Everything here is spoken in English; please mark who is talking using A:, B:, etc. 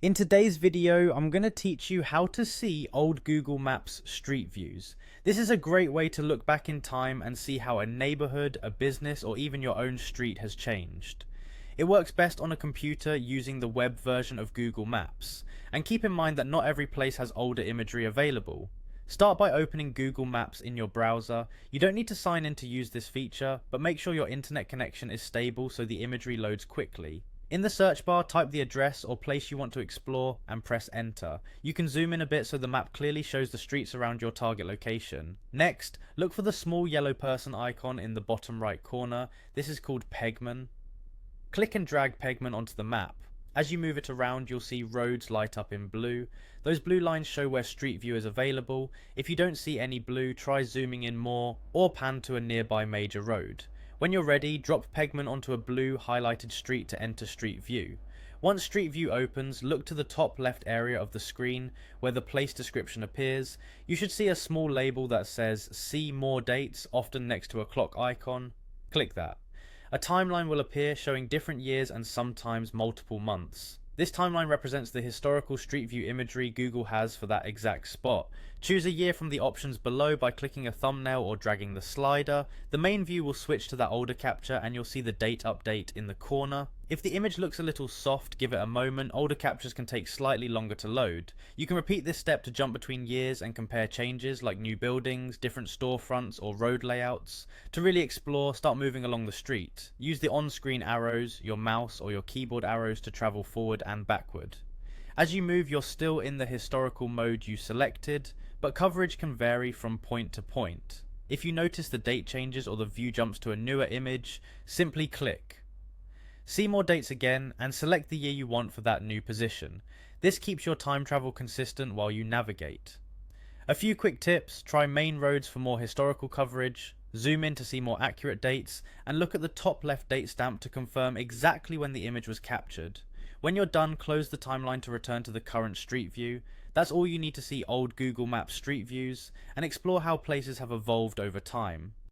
A: In today's video, I'm going to teach you how to see old Google Maps street views. This is a great way to look back in time and see how a neighborhood, a business, or even your own street has changed. It works best on a computer using the web version of Google Maps. And keep in mind that not every place has older imagery available. Start by opening Google Maps in your browser. You don't need to sign in to use this feature, but make sure your internet connection is stable so the imagery loads quickly. In the search bar, type the address or place you want to explore and press enter. You can zoom in a bit so the map clearly shows the streets around your target location. Next, look for the small yellow person icon in the bottom right corner. This is called Pegman. Click and drag Pegman onto the map. As you move it around, you'll see roads light up in blue. Those blue lines show where Street View is available. If you don't see any blue, try zooming in more or pan to a nearby major road. When you're ready, drop Pegman onto a blue highlighted street to enter Street View. Once Street View opens, look to the top left area of the screen where the place description appears. You should see a small label that says See More Dates, often next to a clock icon. Click that. A timeline will appear showing different years and sometimes multiple months. This timeline represents the historical Street View imagery Google has for that exact spot. Choose a year from the options below by clicking a thumbnail or dragging the slider. The main view will switch to that older capture and you'll see the date update in the corner. If the image looks a little soft, give it a moment. Older captures can take slightly longer to load. You can repeat this step to jump between years and compare changes like new buildings, different storefronts or road layouts. To really explore, start moving along the street. Use the on-screen arrows, your mouse or your keyboard arrows to travel forward and backward. As you move, you're still in the historical mode you selected, but coverage can vary from point to point. If you notice the date changes or the view jumps to a newer image, simply click. See more dates again and select the year you want for that new position. This keeps your time travel consistent while you navigate. A few quick tips: try main roads for more historical coverage, zoom in to see more accurate dates, and look at the top left date stamp to confirm exactly when the image was captured. When you're done, close the timeline to return to the current street view. That's all you need to see old Google Maps street views and explore how places have evolved over time.